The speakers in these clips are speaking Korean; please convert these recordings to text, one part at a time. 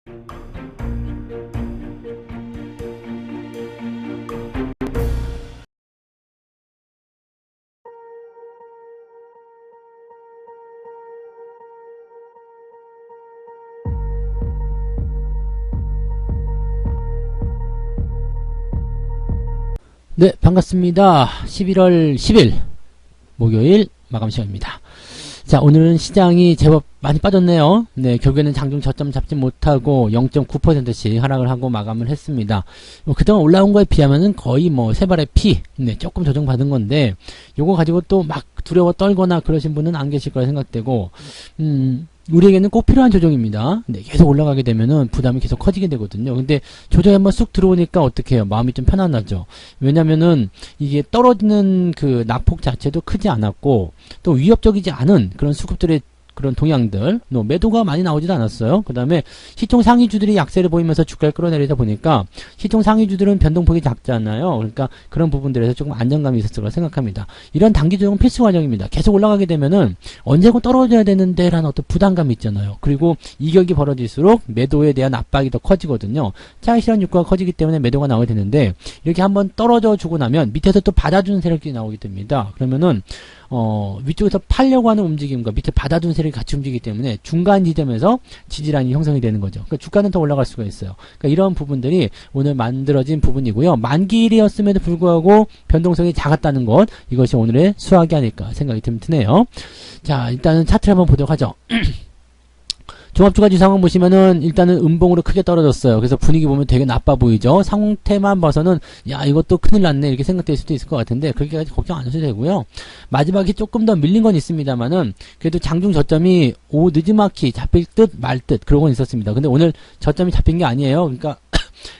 네, 반갑습니다. 11월 10일 목요일 마감 시간입니다. 자, 오늘은 시장이 제법 많이 빠졌네요. 네, 결국에는 장중 저점 잡지 못하고 0.9%씩 하락을 하고 마감을 했습니다. 그동안 올라온 거에 비하면은 거의 뭐 세 발의 피, 네, 조금 조정받은 건데, 요거 가지고 또 막 두려워 떨거나 그러신 분은 안 계실 거라 생각되고, 우리에게는 꼭 필요한 조정입니다. 네, 계속 올라가게 되면은 부담이 계속 커지게 되거든요. 근데 조정이 한번 쑥 들어오니까 어떻게 해요? 마음이 좀 편안하죠. 왜냐면은 이게 떨어지는 그 낙폭 자체도 크지 않았고, 또 위협적이지 않은 그런 수급들의 그런 동향들, 매도가 많이 나오지도 않았어요. 그 다음에 시총 상위주들이 약세를 보이면서 주가를 끌어내리다 보니까 시총 상위주들은 변동폭이 작잖아요. 그러니까 그런 부분들에서 조금 안정감이 있었을 거라 생각합니다. 이런 단기 조정은 필수 과정입니다. 계속 올라가게 되면은 언제고 떨어져야 되는데 라는 어떤 부담감이 있잖아요. 그리고 이격이 벌어질수록 매도에 대한 압박이 더 커지거든요. 차익 실현 욕구가 커지기 때문에 매도가 나오게 되는데, 이렇게 한번 떨어져 주고 나면 밑에서 또 받아주는 세력들이 나오게 됩니다. 그러면은 위쪽에서 팔려고 하는 움직임과 밑에 받아준 세력이 같이 움직이기 때문에 중간 지점에서 지지라인이 형성이 되는 거죠. 그러니까 주가는 더 올라갈 수가 있어요. 그러니까 이런 부분들이 오늘 만들어진 부분이고요. 만기일이었음에도 불구하고 변동성이 작았다는 것, 이것이 오늘의 수학이 아닐까 생각이 드네요. 자, 일단은 차트를 한번 보도록 하죠. 종합주가지 상황 보시면은 일단은 음봉으로 크게 떨어졌어요. 그래서 분위기 보면 되게 나빠 보이죠. 상태만 봐서는 야, 이것도 큰일 났네 이렇게 생각될 수도 있을 것 같은데, 그렇게까지 걱정 안 하셔도 되고요. 마지막에 조금 더 밀린 건 있습니다만은 그래도 장중 저점이 늦지막히 잡힐 듯 말 듯 그러고는 있었습니다. 근데 오늘 저점이 잡힌 게 아니에요. 그러니까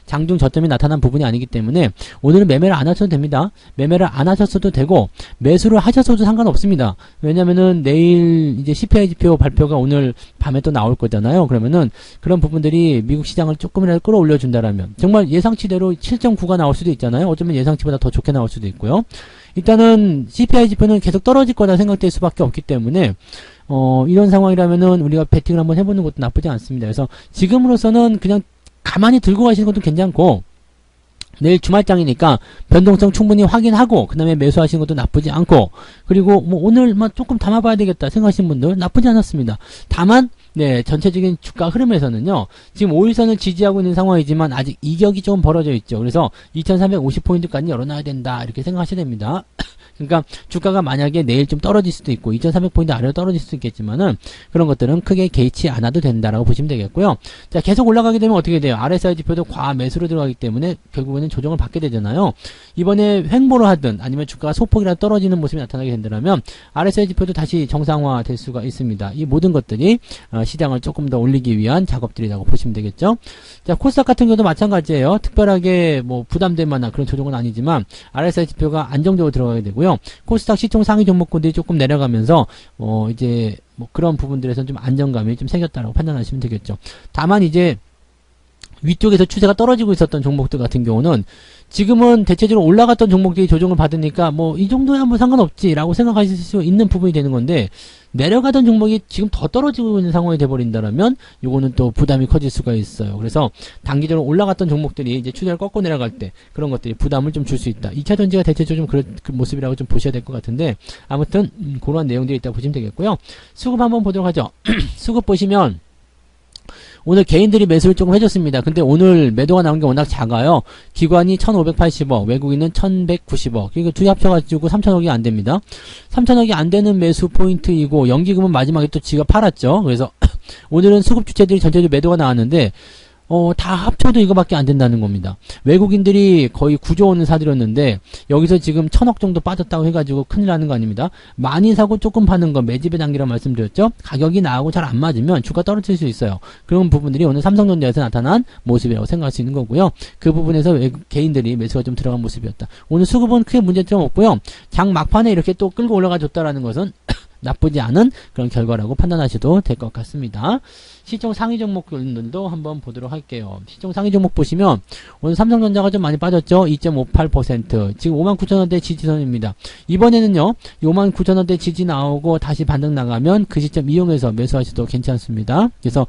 장중 저점이 나타난 부분이 아니기 때문에 오늘은 매매를 안 하셔도 됩니다. 매매를 안 하셨어도 되고 매수를 하셨어도 상관없습니다. 왜냐면은 내일 이제 CPI 지표 발표가 오늘 밤에 또 나올 거잖아요. 그러면은 그런 부분들이 미국 시장을 조금이라도 끌어올려 준다라면 정말 예상치대로 7.9가 나올 수도 있잖아요. 어쩌면 예상치보다 더 좋게 나올 수도 있고요. 일단은 CPI 지표는 계속 떨어질 거다 생각될 수밖에 없기 때문에 이런 상황이라면은 우리가 베팅을 한번 해보는 것도 나쁘지 않습니다. 그래서 지금으로서는 그냥 가만히 들고 가시는 것도 괜찮고, 내일 주말장이니까 변동성 충분히 확인하고 그 다음에 매수하시는 것도 나쁘지 않고, 그리고 뭐 오늘 조금 담아봐야 되겠다 생각하시는 분들 나쁘지 않았습니다. 다만 네, 전체적인 주가 흐름에서는요, 지금 5일선을 지지하고 있는 상황이지만 아직 이격이 좀 벌어져 있죠. 그래서 2350포인트까지 열어놔야 된다 이렇게 생각하셔야 됩니다. 그러니까 주가가 만약에 내일 좀 떨어질 수도 있고 2300포인트 아래로 떨어질 수도 있겠지만은 그런 것들은 크게 개의치 않아도 된다라고 보시면 되겠고요. 자, 계속 올라가게 되면 어떻게 돼요? RSI 지표도 과매수로 들어가기 때문에 결국에는 조정을 받게 되잖아요. 이번에 횡보를 하든 아니면 주가가 소폭이라도 떨어지는 모습이 나타나게 된다면 RSI 지표도 다시 정상화 될 수가 있습니다. 이 모든 것들이 시장을 조금 더 올리기 위한 작업들이라고 보시면 되겠죠. 자, 코스닥 같은 경우도 마찬가지예요. 특별하게 뭐 부담될 만한 그런 조정은 아니지만 RSI 지표가 안정적으로 들어가게 되고요. 코스닥 시총 상위 종목군들이 조금 내려가면서 이제 뭐 그런 부분들에서는 좀 안정감이 좀 생겼다라고 판단하시면 되겠죠. 다만 이제 위쪽에서 추세가 떨어지고 있었던 종목들 같은 경우는 지금은 대체적으로 올라갔던 종목들이 조정을 받으니까 뭐 이 정도야 뭐 상관없지라고 생각하실 수 있는 부분이 되는 건데, 내려가던 종목이 지금 더 떨어지고 있는 상황이 돼버린다라면 요거는 또 부담이 커질 수가 있어요. 그래서 단기적으로 올라갔던 종목들이 이제 추세를 꺾고 내려갈 때 그런 것들이 부담을 좀 줄 수 있다. 2차 전지가 대체적으로 좀 그런 모습이라고 좀 보셔야 될 것 같은데, 아무튼 그런 내용들이 있다고 보시면 되겠고요. 수급 한번 보도록 하죠. 수급 보시면 오늘 개인들이 매수를 조금 해줬습니다. 근데 오늘 매도가 나온 게 워낙 작아요. 기관이 1580억, 외국인은 1190억. 이거 두 합쳐가지고 3000억이 안 됩니다. 3000억이 안 되는 매수 포인트이고, 연기금은 마지막에 또 지가 팔았죠. 그래서 오늘은 수급 주체들이 전체적으로 매도가 나왔는데, 다 합쳐도 이거밖에 안 된다는 겁니다. 외국인들이 거의 9조 원을 사들였는데 여기서 지금 1000억 정도 빠졌다고 해가지고 큰일 나는 거 아닙니다. 많이 사고 조금 파는 거 매집의 단계라고 말씀드렸죠. 가격이 나하고 잘 안 맞으면 주가 떨어질 수 있어요. 그런 부분들이 오늘 삼성전자에서 나타난 모습이라고 생각할 수 있는 거고요. 그 부분에서 개인들이 매수가 좀 들어간 모습이었다. 오늘 수급은 크게 문제점 없고요. 장 막판에 이렇게 또 끌고 올라가 줬다라는 것은 나쁘지 않은 그런 결과라고 판단하셔도 될 것 같습니다. 시총 상위 종목들도 한번 보도록 할게요. 시총 상위 종목 보시면 오늘 삼성전자가 좀 많이 빠졌죠. 2.58%. 지금 59,000원대 지지선입니다. 이번에는요. 59,000원대 지지 나오고 다시 반등 나가면 그 시점 이용해서 매수하셔도 괜찮습니다. 그래서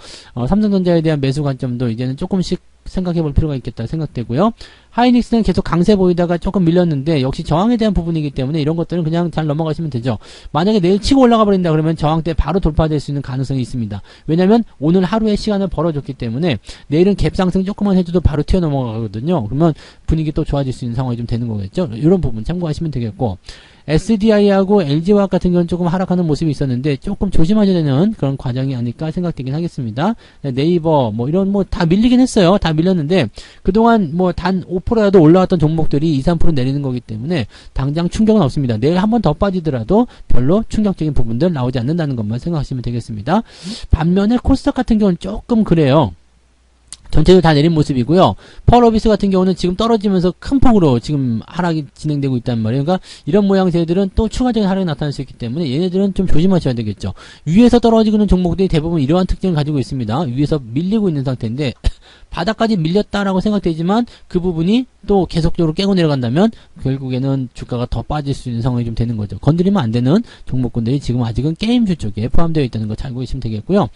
삼성전자에 대한 매수 관점도 이제는 조금씩 생각해 볼 필요가 있겠다 생각되고요. 하이닉스는 계속 강세 보이다가 조금 밀렸는데 역시 저항에 대한 부분이기 때문에 이런 것들은 그냥 잘 넘어가시면 되죠. 만약에 내일 치고 올라가 버린다 그러면 저항 때 바로 돌파될 수 있는 가능성이 있습니다. 왜냐면 오늘 하루의 시간을 벌어줬기 때문에 내일은 갭 상승 조금만 해줘도 바로 튀어 넘어가거든요. 그러면 분위기 또 좋아질 수 있는 상황이 좀 되는 거겠죠. 이런 부분 참고하시면 되겠고, SDI하고 LG화학 같은 경우는 조금 하락하는 모습이 있었는데 조금 조심하셔야 되는 그런 과정이 아닐까 생각되긴 하겠습니다. 네이버 뭐 이런 뭐 다 밀리긴 했어요. 다 밀렸는데 그동안 뭐 단 5%라도 올라왔던 종목들이 2, 3% 내리는 거기 때문에 당장 충격은 없습니다. 내일 한 번 더 빠지더라도 별로 충격적인 부분들 나오지 않는다는 것만 생각하시면 되겠습니다. 반면에 코스닥 같은 경우는 조금 그래요. 전체적으로 다 내린 모습이고요. 펄어비스 같은 경우는 지금 떨어지면서 큰 폭으로 지금 하락이 진행되고 있단 말이에요. 그러니까 이런 모양새들은 또 추가적인 하락이 나타날 수 있기 때문에 얘네들은 좀 조심하셔야 되겠죠. 위에서 떨어지고 있는 종목들이 대부분 이러한 특징을 가지고 있습니다. 위에서 밀리고 있는 상태인데 바닥까지 밀렸다라고 생각되지만 그 부분이 또 계속적으로 깨고 내려간다면 결국에는 주가가 더 빠질 수 있는 상황이 좀 되는 거죠. 건드리면 안 되는 종목군들이 지금 아직은 게임주 쪽에 포함되어 있다는 거 잘 알고 계시면 되겠고요.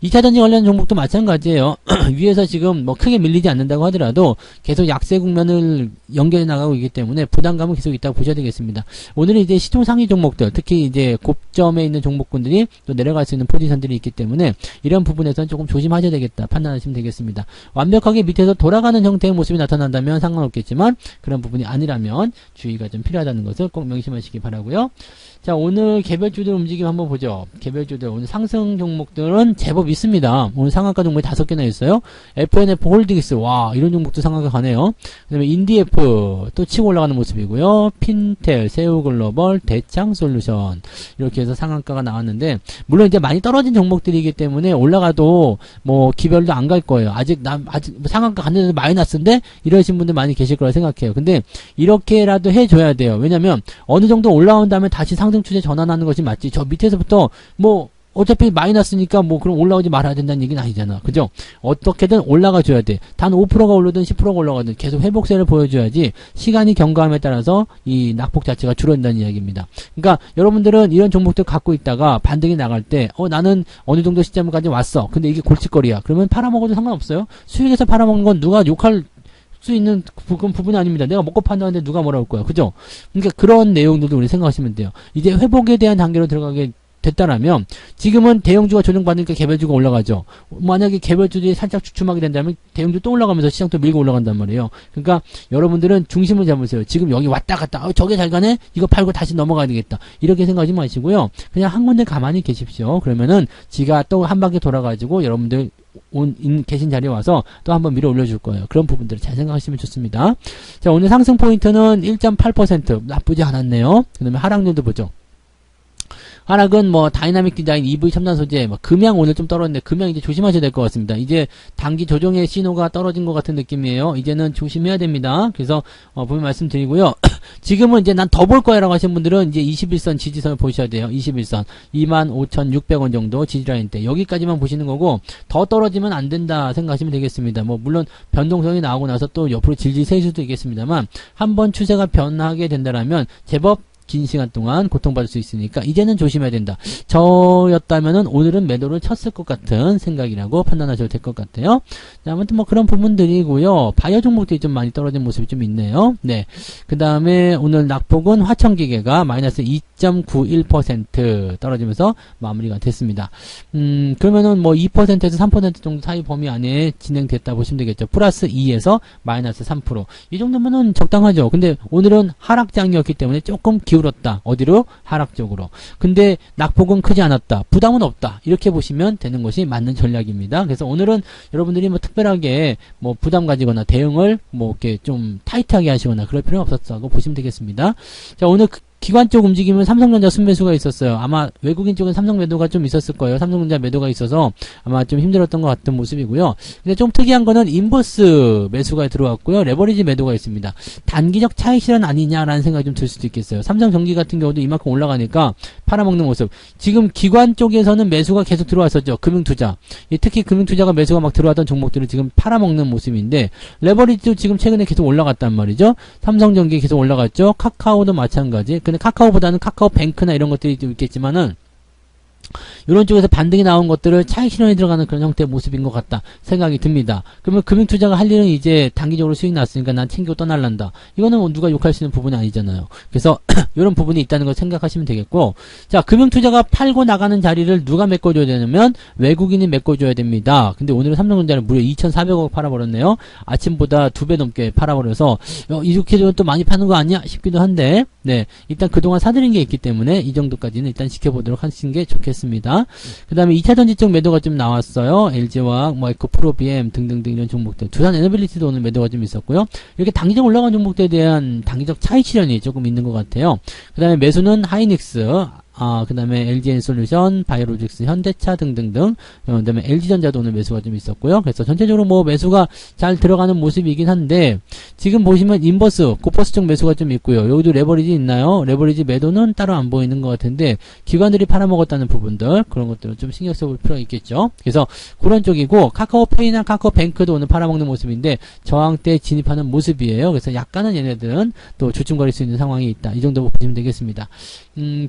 2차전지 관련 종목도 마찬가지예요. 위에서 지금 뭐 크게 밀리지 않는다고 하더라도 계속 약세 국면을 연결해 나가고 있기 때문에 부담감은 계속 있다고 보셔야 되겠습니다. 오늘은 이제 시총 상위 종목들, 특히 이제 고점에 있는 종목군들이 또 내려갈 수 있는 포지션들이 있기 때문에 이런 부분에서는 조금 조심하셔야 되겠다 판단하시면 되겠습니다. 완벽하게 밑에서 돌아가는 형태의 모습이 나타난다면 상관없겠지만 그런 부분이 아니라면 주의가 좀 필요하다는 것을 꼭 명심하시기 바라고요. 자, 오늘 개별주들 움직임 한번 보죠. 개별주들 오늘 상승 종목들은 제법 있습니다. 오늘 상한가 종목이 5개나 있어요. FNF 홀딩스, 와, 이런 종목도 상한가 가네요. 그 다음에 인디F 또 치고 올라가는 모습이고요. 핀텔, 세우글로벌, 대창솔루션 이렇게 해서 상한가가 나왔는데 물론 이제 많이 떨어진 종목들이기 때문에 올라가도 뭐 기별도 안 갈 거예요. 아직 상한가 갔는데 마이너스인데 이러신 분들 많이 계실 거라 생각해요. 근데 이렇게라도 해줘야 돼요. 왜냐면 어느 정도 올라온 다음에 다시 상승 추세 전환하는 것이 맞지. 저 밑에서부터 뭐 어차피 마이너스니까 뭐 그럼 올라오지 말아야 된다는 얘기는 아니잖아. 그죠? 어떻게든 올라가 줘야 돼. 단 5%가 오르든 10%가 올라가든 계속 회복세를 보여줘야지 시간이 경과함에 따라서 이 낙폭 자체가 줄어든다는 이야기입니다. 그러니까 여러분들은 이런 종목들 갖고 있다가 반등이 나갈 때 나는 어느 정도 시점까지 왔어. 근데 이게 골칫거리야. 그러면 팔아먹어도 상관없어요. 수익에서 팔아먹는 건 누가 욕할 수 있는 부분이 아닙니다. 내가 먹고 판다는데 누가 뭐라 할 거야. 그죠? 그러니까 그런 내용들도 우리 생각하시면 돼요. 이제 회복에 대한 단계로 들어가게 됐다라면 지금은 대형주가 조정받으니까 개별주가 올라가죠. 만약에 개별주들이 살짝 주춤하게 된다면 대형주 또 올라가면서 시장 또 밀고 올라간단 말이에요. 그러니까 여러분들은 중심을 잡으세요. 지금 여기 왔다 갔다 저게 잘 가네? 이거 팔고 다시 넘어가야 되겠다. 이렇게 생각하지 마시고요. 그냥 한 군데 가만히 계십시오. 그러면은 지가 또 한 바퀴 돌아가지고 여러분들 계신 자리에 와서 또 한번 밀어 올려줄 거예요. 그런 부분들을 잘 생각하시면 좋습니다. 자, 오늘 상승 포인트는 1.8% 나쁘지 않았네요. 그 다음에 하락률도 보죠. 하락은 뭐 다이나믹 디자인, EV 첨단 소재, 뭐 금양 오늘 좀 떨어졌는데 금양 이제 조심하셔야 될 것 같습니다. 이제 단기 조정의 신호가 떨어진 것 같은 느낌이에요. 이제는 조심해야 됩니다. 그래서 보면 말씀드리고요. 지금은 이제 난 더 볼 거야 라고 하시는 분들은 이제 21선 지지선을 보셔야 돼요. 21선 25,600원 정도 지지라인 때 여기까지만 보시는 거고 더 떨어지면 안 된다 생각하시면 되겠습니다. 뭐 물론 변동성이 나오고 나서 또 옆으로 질질 셀 수도 있겠습니다만 한번 추세가 변하게 된다라면 제법 긴 시간 동안 고통받을 수 있으니까 이제는 조심해야 된다. 저였다면은 오늘은 매도를 쳤을 것 같은 생각이라고 판단하셔도 될 것 같아요. 자, 아무튼 뭐 그런 부분들이고요. 바이오 종목들이 좀 많이 떨어진 모습이 좀 있네요. 네. 그 다음에 오늘 낙폭은 화천기계가 마이너스 2.91% 떨어지면서 마무리가 됐습니다. 그러면은 뭐 2%에서 3% 정도 사이 범위 안에 진행됐다 보시면 되겠죠. 플러스 2에서 마이너스 3%. 이 정도면은 적당하죠. 근데 오늘은 하락장이었기 때문에 조금 기울었다. 어디로? 하락 쪽으로. 근데 낙폭은 크지 않았다. 부담은 없다. 이렇게 보시면 되는 것이 맞는 전략입니다. 그래서 오늘은 여러분들이 뭐 특별하게 뭐 부담 가지거나 대응을 뭐 이렇게 좀 타이트하게 하시거나 그럴 필요는 없었다고 보시면 되겠습니다. 자, 오늘 기관 쪽 움직임은 삼성전자 순매수가 있었어요. 아마 외국인 쪽은 삼성 매도가 좀 있었을 거예요. 삼성전자 매도가 있어서 아마 좀 힘들었던 것 같은 모습이고요. 근데 좀 특이한 거는 인버스 매수가 들어왔고요. 레버리지 매도가 있습니다. 단기적 차익 실현 아니냐라는 생각이 좀 들 수도 있겠어요. 삼성전기 같은 경우도 이만큼 올라가니까 팔아먹는 모습. 지금 기관 쪽에서는 매수가 계속 들어왔었죠. 금융투자. 특히 금융투자가 매수가 막 들어왔던 종목들을 지금 팔아먹는 모습인데, 레버리지도 지금 최근에 계속 올라갔단 말이죠. 삼성전기 계속 올라갔죠. 카카오도 마찬가지. 근데 카카오보다는 카카오뱅크나 이런 것들이 좀 있겠지만은, 이런 쪽에서 반등이 나온 것들을 차익 실현에 들어가는 그런 형태의 모습인 것 같다 생각이 듭니다. 그러면 금융투자가 할 일은 이제 단기적으로 수익 났으니까 난 챙기고 떠날란다. 이거는 뭐 누가 욕할 수 있는 부분이 아니잖아요. 그래서 이런 부분이 있다는 걸 생각하시면 되겠고, 자, 금융투자가 팔고 나가는 자리를 누가 메꿔줘야 되냐면 외국인이 메꿔줘야 됩니다. 근데 오늘은 삼성전자를 무려 2,400억 팔아버렸네요. 아침보다 2배 넘게 팔아버려서 이렇게 되면 또 많이 파는 거 아니야 싶기도 한데, 네, 일단 그동안 사들인 게 있기 때문에 이 정도까지는 일단 지켜보도록 하시는 게 좋겠습니다. 그 다음에 2차전지 쪽 매도가 좀 나왔어요. LG화학, 뭐 에코프로비엠 등등등 이런 종목들. 두산 에너빌리티도 오늘 매도가 좀 있었고요. 이렇게 단기적 올라간 종목들에 대한 단기적 차익 실현이 조금 있는 것 같아요. 그 다음에 매수는 하이닉스, 그 다음에 LG엔솔루션, 바이오로직스, 현대차 등등등. 그 다음에 LG전자도 오늘 매수가 좀 있었고요. 그래서 전체적으로 뭐 매수가 잘 들어가는 모습이긴 한데, 지금 보시면 인버스, 고퍼스 쪽 매수가 좀 있고요. 여기도 레버리지 있나요? 레버리지 매도는 따로 안 보이는 것 같은데, 기관들이 팔아먹었다는 부분들, 그런 것들은 좀 신경 써볼 필요가 있겠죠. 그래서 그런 쪽이고, 카카오페이나 카카오뱅크도 오늘 팔아먹는 모습인데, 저항대 진입하는 모습이에요. 그래서 약간은 얘네들은 또 주춤거릴 수 있는 상황이 있다. 이 정도 보시면 되겠습니다.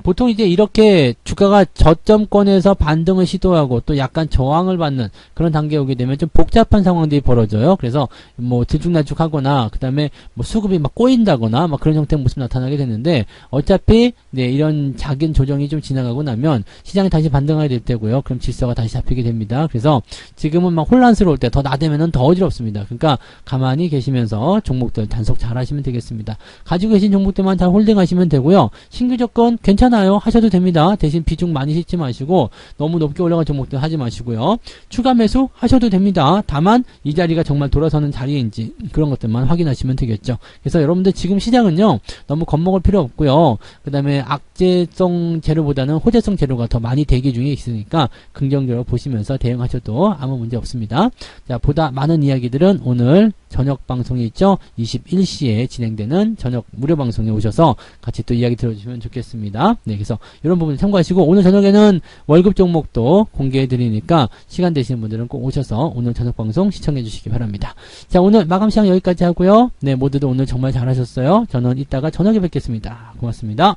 보통 이제 이렇게 주가가 저점권에서 반등을 시도하고 또 약간 저항을 받는 그런 단계에 오게 되면 좀 복잡한 상황들이 벌어져요. 그래서 뭐 들쭉날쭉하거나 그 다음에 뭐 수급이 막 꼬인다거나 막 그런 형태의 모습이 나타나게 되는데, 어차피 네, 이런 작은 조정이 좀 지나가고 나면 시장이 다시 반등하게 될 테고요. 그럼 질서가 다시 잡히게 됩니다. 그래서 지금은 막 혼란스러울 때 더 나대면은 더 어지럽습니다. 그러니까 가만히 계시면서 종목들 단속 잘 하시면 되겠습니다. 가지고 계신 종목들만 잘 홀딩하시면 되고요. 신규 접근 괜찮아요. 하셔도 됩니다. 대신 비중 많이 싣지 마시고 너무 높게 올라간 종목들 하지 마시고요. 추가 매수 하셔도 됩니다. 다만 이 자리가 정말 돌아서는 자리인지 그런 것들만 확인하시면 되겠죠. 그래서 여러분들 지금 시장은요, 너무 겁먹을 필요 없고요. 그 다음에 악재성 재료보다는 호재성 재료가 더 많이 대기 중에 있으니까 긍정적으로 보시면서 대응하셔도 아무 문제 없습니다. 자, 보다 많은 이야기들은 오늘 저녁 방송이 있죠. 21시에 진행되는 저녁 무료 방송에 오셔서 같이 또 이야기 들어주시면 좋겠습니다. 네, 그래서 이런 부분 참고하시고, 오늘 저녁에는 월급 종목도 공개해 드리니까 시간 되시는 분들은 꼭 오셔서 오늘 저녁 방송 시청해 주시기 바랍니다. 자, 오늘 마감 시간 여기까지 하고요. 네, 모두들 오늘 정말 잘하셨어요. 저는 이따가 저녁에 뵙겠습니다. 고맙습니다.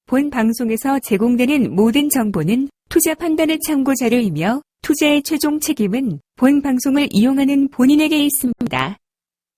본 방송에서 제공되는 모든 정보는 투자 판단의 참고 자료이며 투자의 최종 책임은 본 방송을 이용하는 본인에게 있습니다.